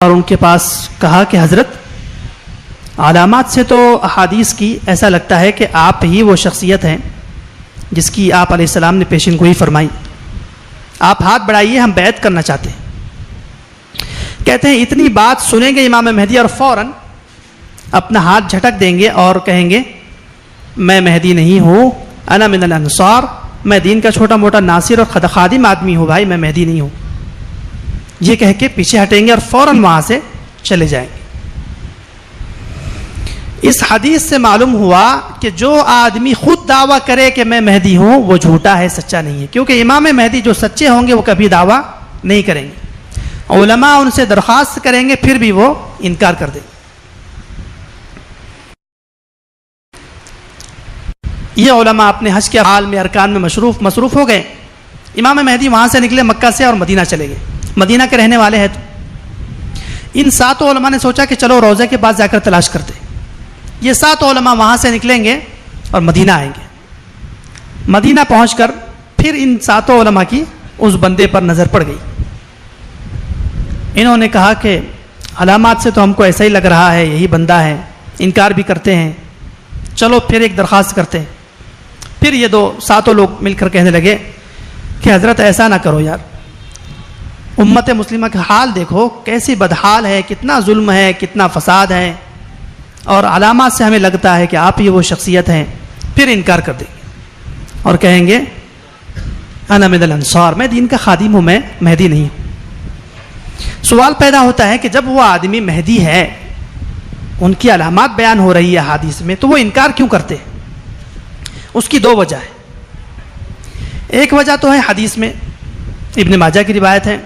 اور ان کے پاس کہا کہ حضرت علامات سے تو احادیث کی ایسا لگتا ہے کہ آپ ہی وہ شخصیت ہیں جس کی آپ علیہ السلام نے پیشن گوئی فرمائی. آپ ہاتھ بڑھائیے، ہم بیعت کرنا چاہتے ہیں. کہتے ہیں اتنی بات سنیں گے امام مہدی اور فوراً اپنا ہاتھ جھٹک دیں گے اور کہیں گے میں مہدی نہیں ہوں، انا من الانصار، میں دین کا چھوٹا موٹا ناصر اور خادم آدمی ہوں، بھائی میں مہدی نہیں ہوں. یہ کہہ کے پیچھے ہٹیں گے اور فوراً وہاں سے چلے جائیں گے. اس حدیث سے معلوم ہوا کہ جو آدمی خود دعویٰ کرے کہ میں مہدی ہوں وہ جھوٹا ہے، سچا نہیں ہے، کیونکہ امام مہدی جو سچے ہوں گے وہ کبھی دعویٰ نہیں کریں گے. علماء ان سے درخواست کریں گے پھر بھی وہ انکار کر دیں گے. یہ علماء اپنے حج کے حال میں ارکان میں مصروف ہو گئے. امام مہدی وہاں سے نکلے مکہ سے اور مدینہ چلے گئے. مدینہ کے رہنے والے ہیں. تو ان 7 علماء نے سوچا کہ چلو روضے کے پاس جا کر تلاش کرتے. یہ 7 علماء وہاں سے نکلیں گے اور مدینہ آئیں گے. مدینہ پہنچ کر پھر ان 7 علماء کی اس بندے پر نظر پڑ گئی. انہوں نے کہا کہ علامات سے تو ہم کو ایسا ہی لگ رہا ہے یہی بندہ ہے، انکار بھی کرتے ہیں، چلو پھر ایک درخواست کرتے ہیں. پھر یہ 7 لوگ مل کر کہنے لگے کہ حضرت ایسا نہ کرو یار، امت مسلمہ کا حال دیکھو کیسی بدحال ہے، کتنا ظلم ہے، کتنا فساد ہے، اور علامات سے ہمیں لگتا ہے کہ آپ ہی وہ شخصیت ہیں. پھر انکار کر دیں گے اور کہیں گے انا من الانصار، میں دین کا خادم ہوں، میں مہدی نہیں ہوں. سوال پیدا ہوتا ہے کہ جب وہ آدمی مہدی ہے، ان کی علامات بیان ہو رہی ہے حدیث میں، تو وہ انکار کیوں کرتے ہیں؟ اس کی 2 وجہ ہے. ایک وجہ تو ہے حدیث میں ابن ماجہ کی روایت ہے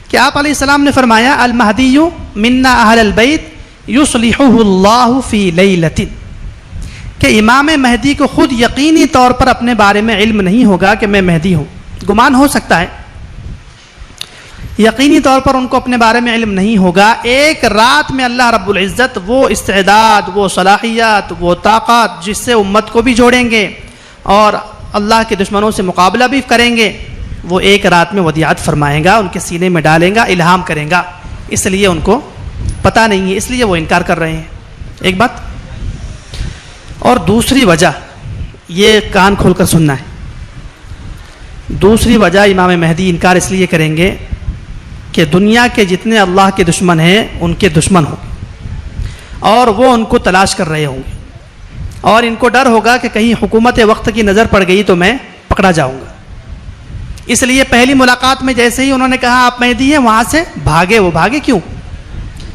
کہ آپ علیہ السلام نے فرمایا المہدی منا اہل البیت یصلحہ اللہ فی لیلۃ، کہ امام مہدی کو خود یقینی طور پر اپنے بارے میں علم نہیں ہوگا کہ میں مہدی ہوں. گمان ہو سکتا ہے، یقینی طور پر ان کو اپنے بارے میں علم نہیں ہوگا. ایک رات میں اللہ رب العزت وہ استعداد، وہ صلاحیت، وہ طاقت جس سے امت کو بھی جوڑیں گے اور اللہ کے دشمنوں سے مقابلہ بھی کریں گے، وہ ایک رات میں ودیعت فرمائے گا، ان کے سینے میں ڈالیں گا، الہام کریں گا. اس لیے ان کو پتہ نہیں ہے، اس لیے وہ انکار کر رہے ہیں. ایک بات. اور دوسری وجہ، یہ کان کھول کر سننا ہے، دوسری وجہ امام مہدی انکار اس لیے کریں گے کہ دنیا کے جتنے اللہ کے دشمن ہیں ان کے دشمن ہوں گے اور وہ ان کو تلاش کر رہے ہوں گے، اور ان کو ڈر ہوگا کہ کہیں حکومت وقت کی نظر پڑ گئی تو میں پکڑا جاؤں گا. اس لیے پہلی ملاقات میں جیسے ہی انہوں نے کہا آپ مہدی ہیں، وہاں سے بھاگے. وہ بھاگے کیوں؟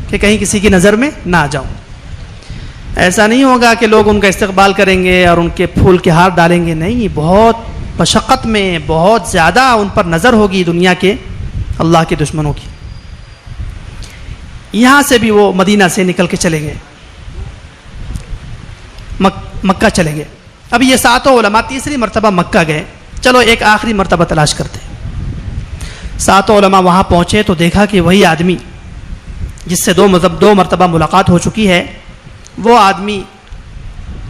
کہ کہیں کسی کی نظر میں نہ آ جاؤں. ایسا نہیں ہوگا کہ لوگ ان کا استقبال کریں گے اور ان کے پھول کے ہار ڈالیں گے، نہیں، بہت مشقت میں بہت زیادہ ان پر نظر ہوگی دنیا کے اللہ کے دشمنوں کی. یہاں سے بھی وہ مدینہ سے نکل کے چلے گئے، مکہ چلے گئے. اب یہ 7 علماء تیسری مرتبہ مکہ گئے. چلو ایک آخری مرتبہ تلاش کرتے. 7 علماء وہاں پہنچے تو دیکھا کہ وہی آدمی جس سے 2 مرتبہ ملاقات ہو چکی ہے، وہ آدمی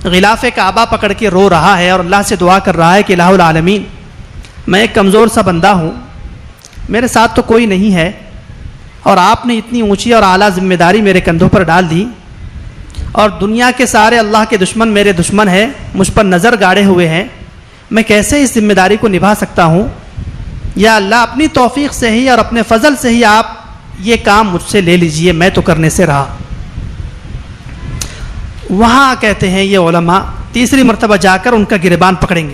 غلاف کعبہ پکڑ کے رو رہا ہے اور اللہ سے دعا کر رہا ہے کہ الہ العالمین، میں ایک کمزور سا بندہ ہوں، میرے ساتھ تو کوئی نہیں ہے، اور آپ نے اتنی اونچی اور اعلیٰ ذمہ داری میرے کندھوں پر ڈال دی، اور دنیا کے سارے اللہ کے دشمن میرے دشمن ہیں، مجھ پر نظر گاڑے ہوئے ہیں، میں کیسے اس ذمہ داری کو نبھا سکتا ہوں؟ یا اللہ اپنی توفیق سے ہی اور اپنے فضل سے ہی آپ یہ کام مجھ سے لے لیجئے، میں تو کرنے سے رہا. وہاں کہتے ہیں یہ علماء تیسری مرتبہ جا کر ان کا گریبان پکڑیں گے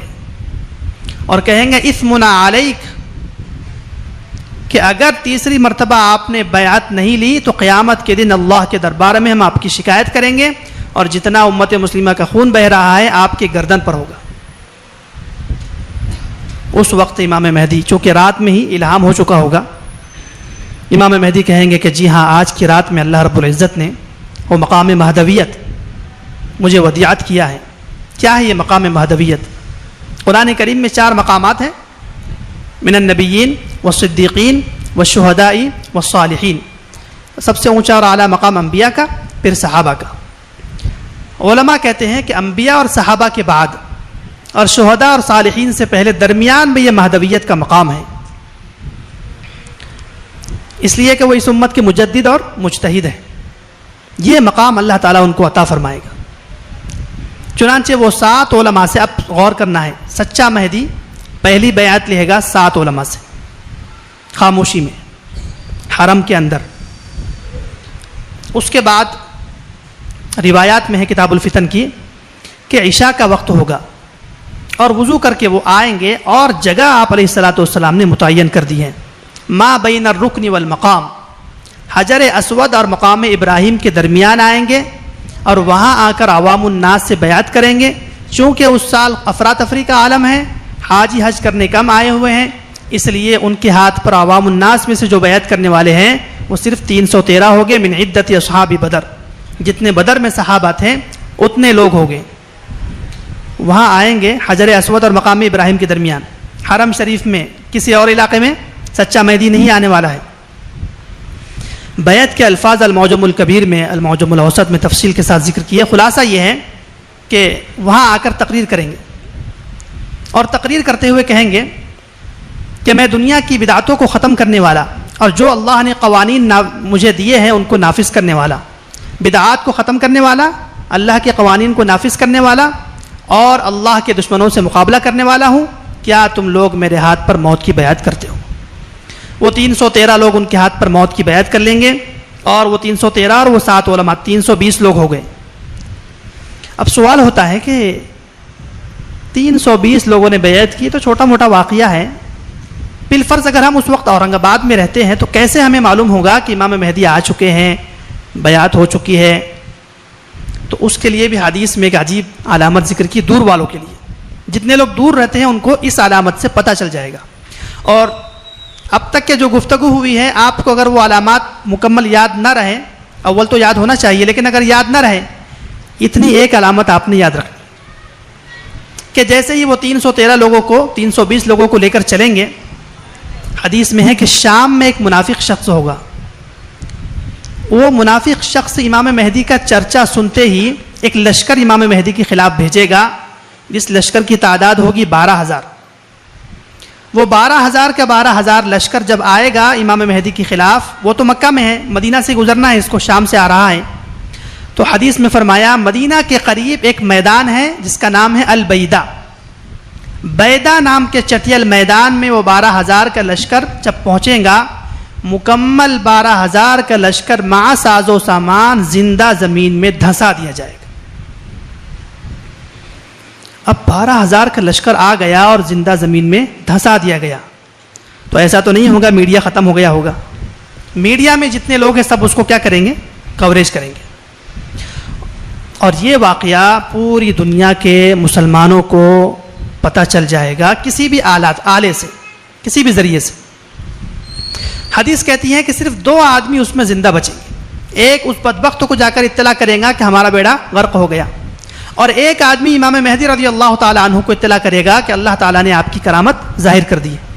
اور کہیں گے اثمنا علیک، کہ اگر تیسری مرتبہ آپ نے بیعت نہیں لی تو قیامت کے دن اللہ کے دربار میں ہم آپ کی شکایت کریں گے، اور جتنا امت مسلمہ کا خون بہہ رہا ہے آپ کے گردن پر ہوگا. اس وقت امام مہدی، چونکہ رات میں ہی الہام ہو چکا ہوگا، امام مہدی کہیں گے کہ جی ہاں، آج کی رات میں اللہ رب العزت نے وہ مقام مہدویت مجھے ودیعت کیا ہے. کیا ہے یہ مقام مہدویت؟ قرآن کریم میں 4 مقامات ہیں، من النبیین والصدیقین والشہداء والصالحین. سب سے اونچا اور اعلیٰ مقام انبیاء کا، پھر صحابہ کا. علماء کہتے ہیں کہ انبیاء اور صحابہ کے بعد اور شہداء اور صالحین سے پہلے درمیان میں یہ مہدویت کا مقام ہے. اس لیے کہ وہ اس امت کے مجدد اور مجتہد ہیں. یہ مقام اللہ تعالیٰ ان کو عطا فرمائے گا. چنانچہ وہ 7 علماء سے, اب غور کرنا ہے, سچا مہدی پہلی بیعت لے گا 7 علماء سے, خاموشی میں, حرم کے اندر. اس کے بعد روایات میں ہے کتاب الفتن کی کہ عشاء کا وقت ہوگا اور وضو کر کے وہ آئیں گے, اور جگہ آپ علیہ الصلاۃ والسلام نے متعین کر دی ہے, ما بین الرکن والمقام, حجر اسود اور مقام ابراہیم کے درمیان آئیں گے, اور وہاں آ کر عوام الناس سے بیعت کریں گے. چونکہ اس سال افراتفری کا عالم ہے, حاجی حج کرنے کم آئے ہوئے ہیں, اس لیے ان کے ہاتھ پر عوام الناس میں سے جو بیعت کرنے والے ہیں وہ صرف 313 ہو گئے. من عدت اصحاب بدر, جتنے بدر میں صحابہ تھے اتنے لوگ ہو گئے. وہاں آئیں گے حجر اسود اور مقام ابراہیم کے درمیان, حرم شریف میں, کسی اور علاقے میں سچا مہدی نہیں آنے والا ہے. بیعت کے الفاظ المعجم الکبیر میں, المعجم الاوسط میں تفصیل کے ساتھ ذکر کیا. خلاصہ یہ ہے کہ وہاں آ کر تقریر کریں گے, اور تقریر کرتے ہوئے کہیں گے کہ میں دنیا کی بدعتوں کو ختم کرنے والا, اور جو اللہ نے قوانین مجھے دیے ہیں ان کو نافذ کرنے والا, بدعات کو ختم کرنے والا, اللہ کے قوانین کو نافذ کرنے والا, اور اللہ کے دشمنوں سے مقابلہ کرنے والا ہوں. کیا تم لوگ میرے ہاتھ پر موت کی بیعت کرتے ہو؟ وہ 313 لوگ ان کے ہاتھ پر موت کی بیعت کر لیں گے, اور وہ 313 اور وہ 7 علماء 320 لوگ ہو گئے. اب سوال ہوتا ہے کہ 320 لوگوں نے بیعت کی تو چھوٹا موٹا واقعہ ہے, بالفرض اگر ہم اس وقت اورنگ آباد میں رہتے ہیں تو کیسے ہمیں معلوم ہوگا کہ امام مہدی آ چکے ہیں, بیعت ہو چکی ہے؟ تو اس کے لیے بھی حدیث میں ایک عجیب علامت ذکر کی, دور والوں کے لیے. جتنے لوگ دور رہتے ہیں ان کو اس علامت سے پتہ چل جائے گا. اور اب تک کے جو گفتگو ہوئی ہے, آپ کو اگر وہ علامات مکمل یاد نہ رہے, اول تو یاد ہونا چاہیے, لیکن اگر یاد نہ رہے, اتنی ایک علامت آپ نے یاد رکھنی کہ جیسے ہی وہ 313 لوگوں کو 320 لوگوں کو لے کر چلیں گے, حدیث میں ہے کہ شام میں ایک منافق شخص ہوگا. وہ منافق شخص امام مہدی کا چرچا سنتے ہی ایک لشکر امام مہدی کے خلاف بھیجے گا, جس لشکر کی تعداد ہوگی 12,000. وہ 12,000 کا 12,000 لشکر جب آئے گا امام مہدی کے خلاف, وہ تو مکہ میں ہے, مدینہ سے گزرنا ہے, اس کو شام سے آ رہا ہے. تو حدیث میں فرمایا مدینہ کے قریب ایک میدان ہے جس کا نام ہے البیدہ. بیدہ نام کے چٹیل میدان میں وہ 12,000 کا لشکر جب پہنچے گا, مکمل 12,000 کا لشکر مع ساز و سامان زندہ زمین میں دھنسا دیا جائے گا. اب 12,000 کا لشکر آ گیا اور زندہ زمین میں دھنسا دیا گیا, تو ایسا تو نہیں ہوگا میڈیا ختم ہو گیا ہوگا. میڈیا میں جتنے لوگ ہیں سب اس کو کیا کریں گے؟ کوریج کریں گے. اور یہ واقعہ پوری دنیا کے مسلمانوں کو پتہ چل جائے گا, کسی بھی آلے سے, کسی بھی ذریعے سے. حدیث کہتی ہے کہ صرف 2 آدمی اس میں زندہ بچیں گے. ایک اس بدبخت کو جا کر اطلاع کرے گا کہ ہمارا بیڑا غرق ہو گیا, اور ایک آدمی امام مہدی رضی اللہ تعالیٰ عنہ کو اطلاع کرے گا کہ اللہ تعالیٰ نے آپ کی کرامت ظاہر کر دی ہے.